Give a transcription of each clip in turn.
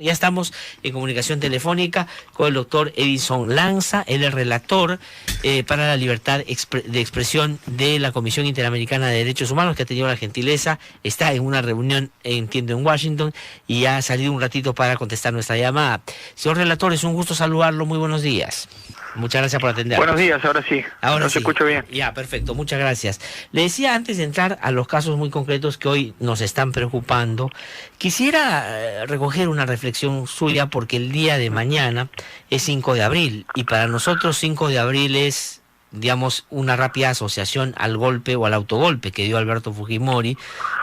Ya estamos en comunicación telefónica con el doctor Edison Lanza, él es relator para la libertad de expresión de la Comisión Interamericana de Derechos Humanos, que ha tenido la gentileza, está en una reunión, entiendo, en Washington, y ha salido un ratito para contestar nuestra llamada. Señor relator, es un gusto saludarlo, muy buenos días. Muchas gracias por atendernos. Buenos días, ahora sí. Ahora sí. Se escucha bien. Ya, perfecto, muchas gracias. Le decía antes de entrar a los casos muy concretos que hoy nos están preocupando, quisiera recoger una reflexión suya porque el día de mañana es 5 de abril y para nosotros 5 de abril es, digamos, una rápida asociación al golpe o al autogolpe que dio Alberto Fujimori,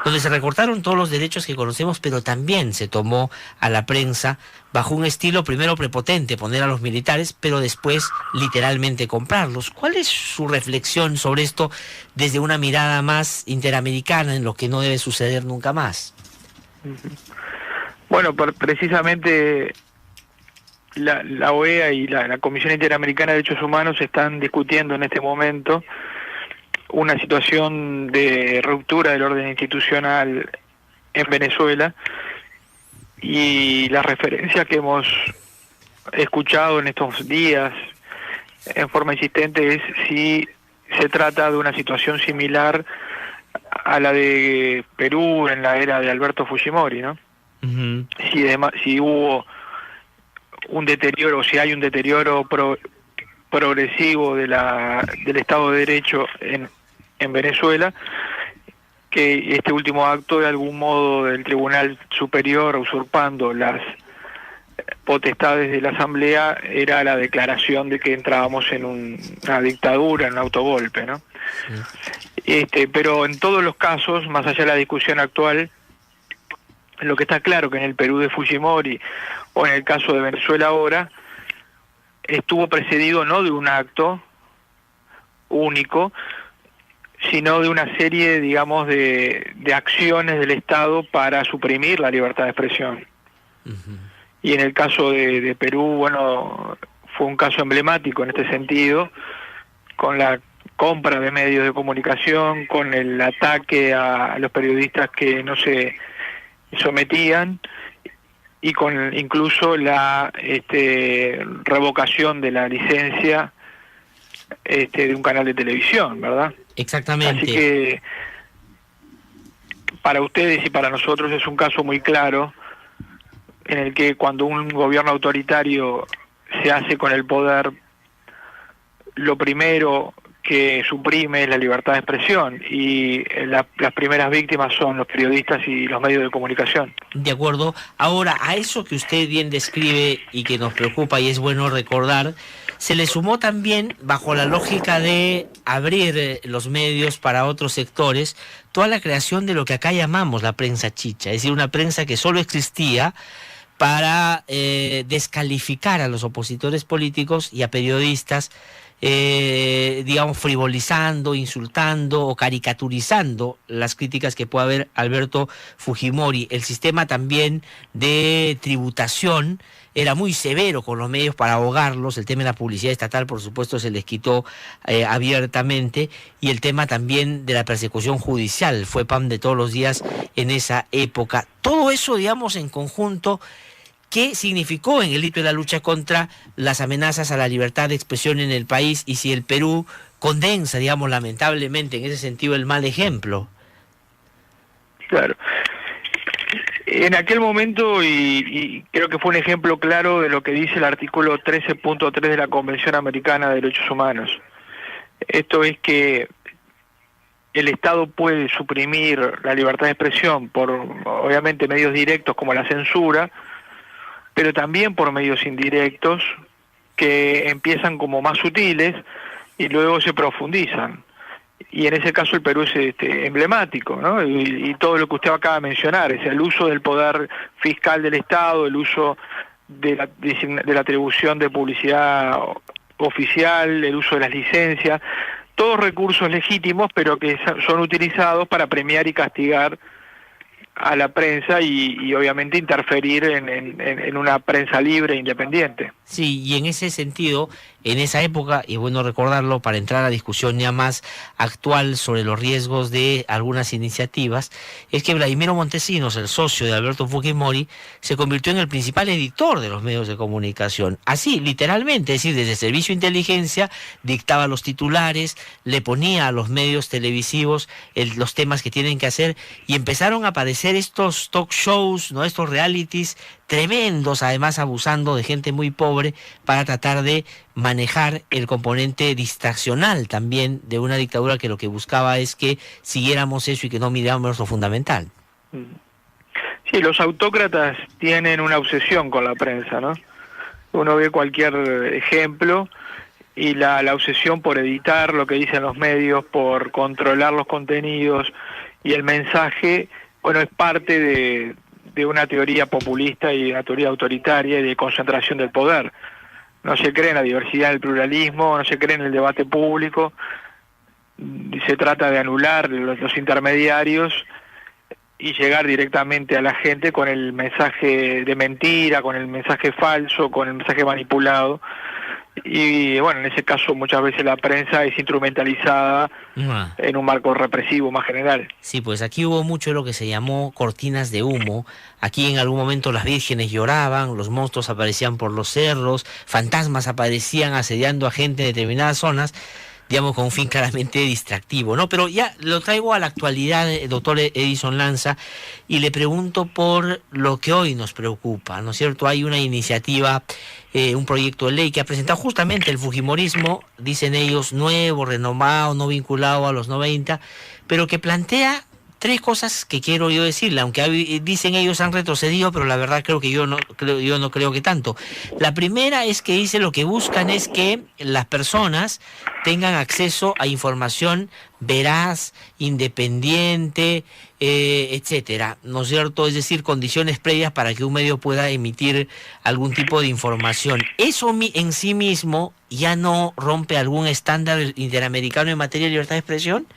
donde se recortaron todos los derechos que conocemos, pero también se tomó a la prensa bajo un estilo primero prepotente, poner a los militares, pero después literalmente comprarlos. ¿Cuál es su reflexión sobre esto desde una mirada más interamericana en lo que no debe suceder nunca más? Bueno, precisamente la OEA y la Comisión Interamericana de Derechos Humanos están discutiendo en este momento una situación de ruptura del orden institucional en Venezuela, y la referencia que hemos escuchado en estos días en forma insistente es si se trata de una situación similar a la de Perú en la era de Alberto Fujimori, ¿no? Uh-huh. Si hubo un deterioro, si hay un deterioro progresivo del Estado de Derecho en Venezuela, que este último acto de algún modo del Tribunal Superior usurpando las potestades de la Asamblea era la declaración de que entrábamos en una dictadura, en un autogolpe, ¿no? Sí. Pero en todos los casos, más allá de la discusión actual, lo que está claro que en el Perú de Fujimori o en el caso de Venezuela ahora, estuvo precedido no de un acto único, sino de una serie, digamos, de acciones del Estado para suprimir la libertad de expresión. Uh-huh. Y en el caso de Perú, bueno, fue un caso emblemático en este sentido, con la compra de medios de comunicación, con el ataque a los periodistas que no se sometían, y con incluso la revocación de la licencia de un canal de televisión, ¿verdad? Exactamente. Así que para ustedes y para nosotros es un caso muy claro en el que cuando un gobierno autoritario se hace con el poder, lo primero que suprime es la libertad de expresión, y las primeras víctimas son los periodistas y los medios de comunicación. De acuerdo. Ahora, a eso que usted bien describe y que nos preocupa y es bueno recordar, se le sumó también, bajo la lógica de abrir los medios para otros sectores, toda la creación de lo que acá llamamos la prensa chicha, es decir, una prensa que solo existía para descalificar a los opositores políticos y a periodistas, digamos, frivolizando, insultando o caricaturizando las críticas que puede haber Alberto Fujimori. El sistema también de tributación era muy severo con los medios para ahogarlos. El tema de la publicidad estatal, por supuesto, se les quitó abiertamente, y el tema también de la persecución judicial fue pan de todos los días en esa época. Todo eso, digamos, en conjunto, ¿qué significó en el hito de la lucha contra las amenazas a la libertad de expresión en el país? Y si el Perú condensa, digamos, lamentablemente en ese sentido el mal ejemplo. Claro. En aquel momento, y creo que fue un ejemplo claro de lo que dice el artículo 13.3 de la Convención Americana de Derechos Humanos. Esto es que el Estado puede suprimir la libertad de expresión por, obviamente, medios directos como la censura, pero también por medios indirectos que empiezan como más sutiles y luego se profundizan. Y en ese caso el Perú es emblemático, ¿no? Y todo lo que usted acaba de mencionar, es el uso del poder fiscal del Estado, el uso de la atribución de publicidad oficial, el uso de las licencias, todos recursos legítimos, pero que son utilizados para premiar y castigar a la prensa y obviamente interferir en una prensa libre e independiente. Sí, y en ese sentido, en esa época, y es bueno recordarlo para entrar a la discusión ya más actual sobre los riesgos de algunas iniciativas, es que Vladimiro Montesinos, el socio de Alberto Fujimori, se convirtió en el principal editor de los medios de comunicación. Así, literalmente, es decir, desde el servicio de inteligencia dictaba los titulares, le ponía a los medios televisivos los temas que tienen que hacer, y empezaron a aparecer estos talk shows, ¿no? Estos realities tremendos, además abusando de gente muy pobre para tratar de manejar el componente distraccional también de una dictadura que lo que buscaba es que siguiéramos eso y que no miráramos lo fundamental. Sí, los autócratas tienen una obsesión con la prensa, ¿no? Uno ve cualquier ejemplo y la obsesión por editar lo que dicen los medios, por controlar los contenidos y el mensaje, bueno, es parte de una teoría populista y una teoría autoritaria y de concentración del poder. No se cree en la diversidad, en el pluralismo, no se cree en el debate público, se trata de anular los intermediarios y llegar directamente a la gente con el mensaje de mentira, con el mensaje falso, con el mensaje manipulado. Y bueno, en ese caso muchas veces la prensa es instrumentalizada en un marco represivo más general. Sí, pues aquí hubo mucho de lo que se llamó cortinas de humo. Aquí en algún momento las vírgenes lloraban, los monstruos aparecían por los cerros, fantasmas aparecían asediando a gente en determinadas zonas, digamos, con un fin claramente distractivo, ¿no? Pero ya lo traigo a la actualidad, doctor Edison Lanza, y le pregunto por lo que hoy nos preocupa, ¿no es cierto? Hay una iniciativa, un proyecto de ley que ha presentado justamente el fujimorismo, dicen ellos, nuevo, renomado, no vinculado a los 90, pero que plantea tres cosas que quiero yo decirle, aunque dicen ellos han retrocedido, pero la verdad creo que yo no creo que tanto. La primera es que dice lo que buscan es que las personas tengan acceso a información veraz, independiente, etcétera, ¿no es cierto? Es decir, condiciones previas para que un medio pueda emitir algún tipo de información. Eso en sí mismo ya no rompe algún estándar interamericano en materia de libertad de expresión.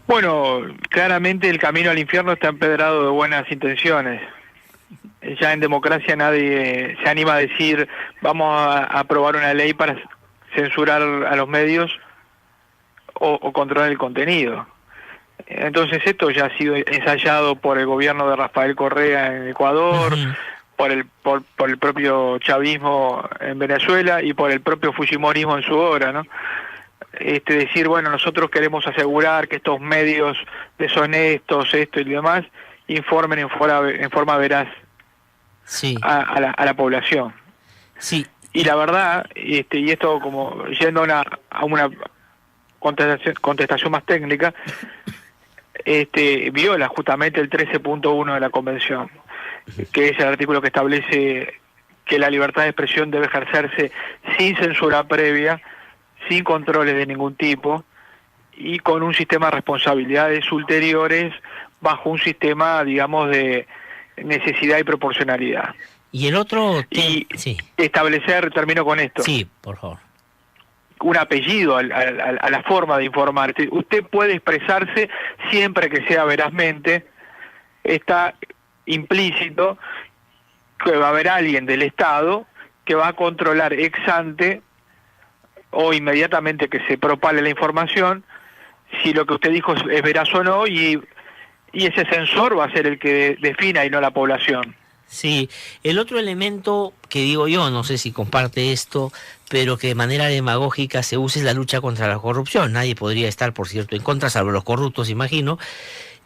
Bueno, claramente el camino al infierno está empedrado de buenas intenciones. Ya en democracia nadie se anima a decir vamos a aprobar una ley para censurar a los medios o controlar el contenido. Entonces esto ya ha sido ensayado por el gobierno de Rafael Correa en Ecuador, por el propio chavismo en Venezuela y por el propio fujimorismo en su hora, ¿no? Decir, bueno, nosotros queremos asegurar que estos medios deshonestos, esto y demás, informen en forma veraz sí. a la población. Sí. Y la verdad, y esto como yendo a una contestación más técnica, viola justamente el 13.1 de la Convención, que es el artículo que establece que la libertad de expresión debe ejercerse sin censura previa, sin controles de ningún tipo y con un sistema de responsabilidades ulteriores bajo un sistema, digamos, de necesidad y proporcionalidad. Y el otro... Y sí. Establecer, termino con esto. Sí, por favor. Un apellido a la forma de informar. Usted puede expresarse siempre que sea verazmente. Está implícito que va a haber alguien del Estado que va a controlar ex ante o inmediatamente que se propale la información, si lo que usted dijo es veraz o no, y ese censor va a ser el que defina y no la población. Sí, el otro elemento que digo yo, no sé si comparte esto, pero que de manera demagógica se usa es la lucha contra la corrupción. Nadie podría estar, por cierto, en contra, salvo los corruptos, imagino,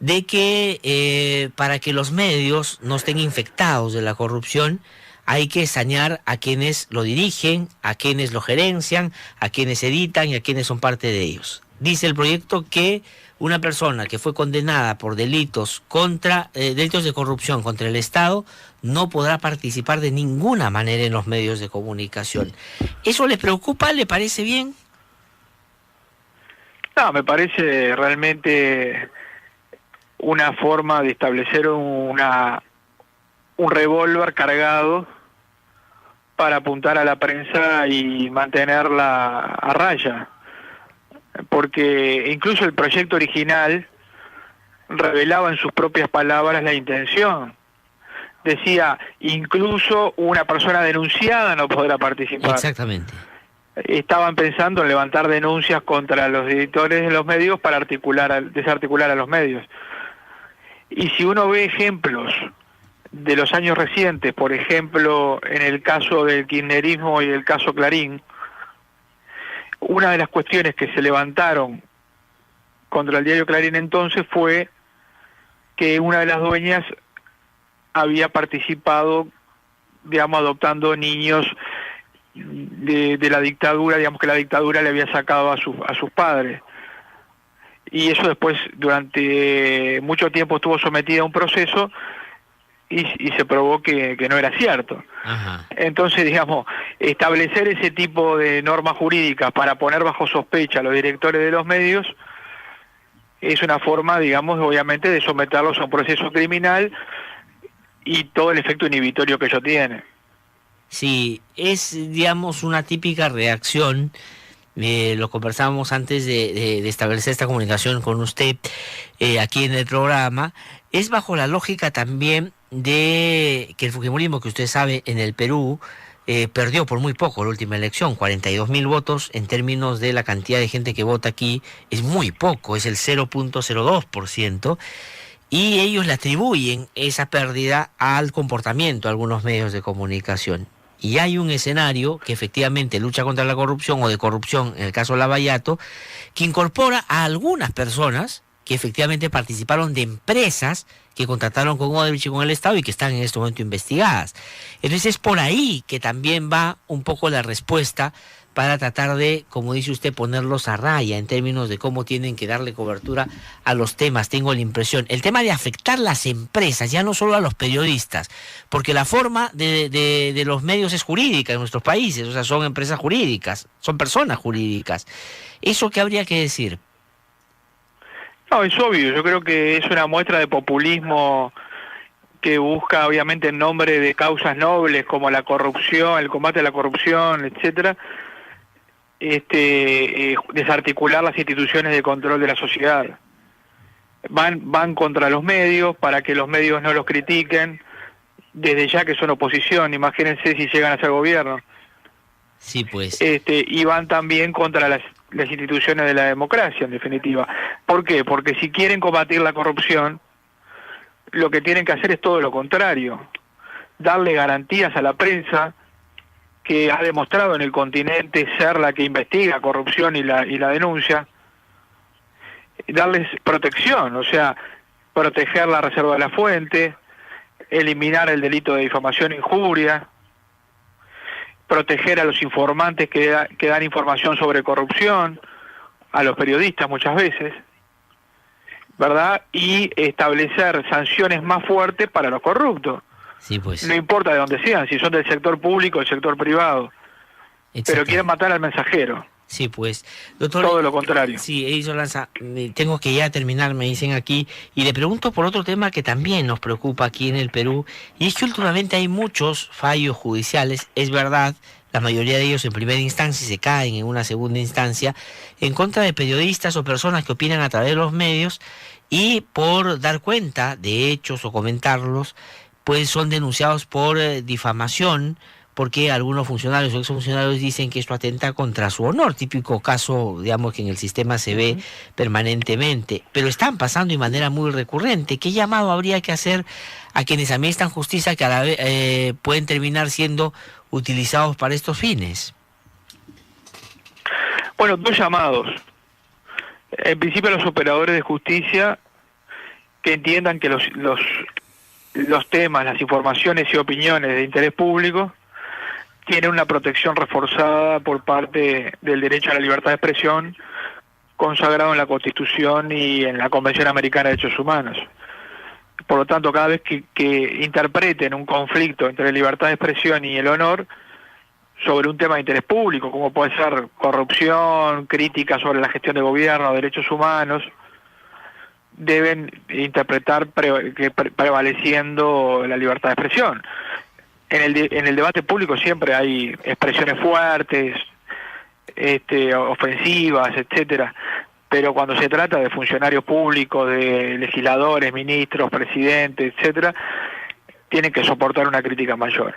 de que para que los medios no estén infectados de la corrupción, hay que sanear a quienes lo dirigen, a quienes lo gerencian, a quienes editan y a quienes son parte de ellos. Dice el proyecto que una persona que fue condenada por delitos de corrupción contra el Estado no podrá participar de ninguna manera en los medios de comunicación. ¿Eso le preocupa? ¿Le parece bien? No, me parece realmente una forma de establecer un revólver cargado para apuntar a la prensa y mantenerla a raya, porque incluso el proyecto original revelaba en sus propias palabras la intención. Decía, incluso una persona denunciada no podrá participar. Exactamente. Estaban pensando en levantar denuncias contra los editores de los medios para desarticular a los medios. Y si uno ve ejemplos de los años recientes, por ejemplo, en el caso del kirchnerismo y el caso Clarín, una de las cuestiones que se levantaron contra el diario Clarín entonces fue que una de las dueñas había participado, digamos, adoptando niños de la dictadura, digamos que la dictadura le había sacado a sus padres. Y eso después, durante mucho tiempo, estuvo sometida a un proceso y se probó que no era cierto. Ajá. Entonces, digamos, establecer ese tipo de normas jurídicas para poner bajo sospecha a los directores de los medios es una forma, digamos, obviamente, de someterlos a un proceso criminal y todo el efecto inhibitorio que ello tiene. Sí, es, digamos, una típica reacción. Lo conversábamos antes de establecer esta comunicación con usted aquí en el programa. Es bajo la lógica también de que el fujimorismo, que usted sabe, en el Perú perdió por muy poco la última elección, 42.000 votos. En términos de la cantidad de gente que vota aquí, es muy poco, es el 0.02%. Y ellos le atribuyen esa pérdida al comportamiento de algunos medios de comunicación. Y hay un escenario que efectivamente lucha contra la corrupción o de corrupción, en el caso de Lavallato, que incorpora a algunas personas que efectivamente participaron de empresas que contrataron con Odebrecht y con el Estado y que están en este momento investigadas. Entonces es por ahí que también va un poco la respuesta para tratar de, como dice usted, ponerlos a raya en términos de cómo tienen que darle cobertura a los temas. Tengo la impresión, el tema de afectar las empresas, ya no solo a los periodistas, porque la forma de los medios es jurídica en nuestros países, o sea, son empresas jurídicas, son personas jurídicas. ¿Eso qué habría que decir? No, es obvio, yo creo que es una muestra de populismo que busca, obviamente, en nombre de causas nobles como la corrupción, el combate a la corrupción, etcétera, desarticular las instituciones de control de la sociedad. Van contra los medios para que los medios no los critiquen, desde ya que son oposición, imagínense si llegan a ser gobierno. Sí, pues. Y van también contra las instituciones de la democracia, en definitiva. ¿Por qué? Porque si quieren combatir la corrupción, lo que tienen que hacer es todo lo contrario, darle garantías a la prensa, que ha demostrado en el continente ser la que investiga corrupción y la denuncia, darles protección, o sea, proteger la reserva de la fuente, eliminar el delito de difamación e injuria, proteger a los informantes que dan información sobre corrupción, a los periodistas muchas veces, ¿verdad? Y establecer sanciones más fuertes para los corruptos. Sí, pues. No importa de dónde sean, si son del sector público o del sector privado, pero quieren matar al mensajero. Sí, pues, doctor. Todo lo contrario. Sí, Edison Lanza, tengo que ya terminar, me dicen aquí, y le pregunto por otro tema que también nos preocupa aquí en el Perú, y es que últimamente hay muchos fallos judiciales, es verdad, la mayoría de ellos en primera instancia y se caen en una segunda instancia, en contra de periodistas o personas que opinan a través de los medios, y por dar cuenta de hechos o comentarlos, pues son denunciados por difamación, porque algunos funcionarios o exfuncionarios dicen que esto atenta contra su honor, típico caso, digamos, que en el sistema se ve permanentemente, pero están pasando de manera muy recurrente. ¿Qué llamado habría que hacer a quienes administran justicia que a la vez pueden terminar siendo utilizados para estos fines? Bueno, dos llamados. En principio, a los operadores de justicia que entiendan que los temas, las informaciones y opiniones de interés público tienen una protección reforzada por parte del derecho a la libertad de expresión consagrado en la Constitución y en la Convención Americana de Derechos Humanos. Por lo tanto, cada vez que interpreten un conflicto entre libertad de expresión y el honor sobre un tema de interés público, como puede ser corrupción, crítica sobre la gestión de gobierno, derechos humanos, deben interpretar prevaleciendo la libertad de expresión. En el debate público siempre hay expresiones fuertes, ofensivas, etcétera, pero cuando se trata de funcionarios públicos, de legisladores, ministros, presidentes, etcétera, tienen que soportar una crítica mayor.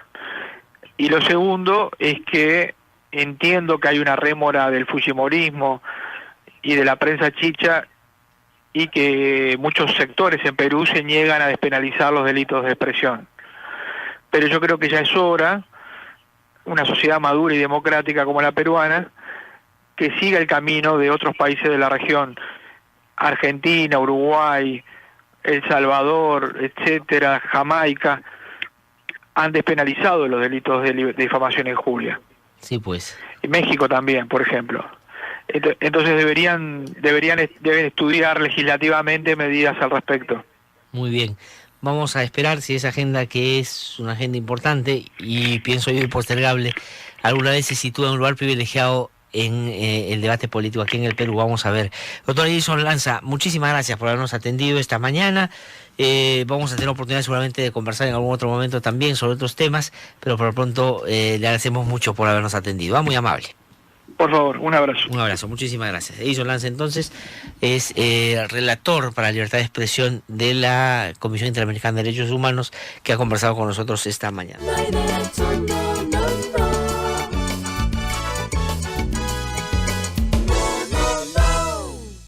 Y lo segundo es que entiendo que hay una rémora del fujimorismo y de la prensa chicha y que muchos sectores en Perú se niegan a despenalizar los delitos de expresión. Pero yo creo que ya es hora, una sociedad madura y democrática como la peruana, que siga el camino de otros países de la región, Argentina, Uruguay, El Salvador, etcétera, Jamaica, han despenalizado los delitos de difamación e injuria. Sí, pues. Y México también, por ejemplo. Entonces deben estudiar legislativamente medidas al respecto. Muy bien. Vamos a esperar si esa agenda, que es una agenda importante y pienso yo impostergable, alguna vez se sitúa en un lugar privilegiado en el debate político aquí en el Perú. Vamos a ver. Doctor Edison Lanza, muchísimas gracias por habernos atendido esta mañana. Vamos a tener oportunidad seguramente de conversar en algún otro momento también sobre otros temas, pero por lo pronto le agradecemos mucho por habernos atendido. Muy amable. Por favor, un abrazo. Un abrazo, muchísimas gracias. Edison Lanza, entonces, es relator para la libertad de expresión de la Comisión Interamericana de Derechos Humanos, que ha conversado con nosotros esta mañana.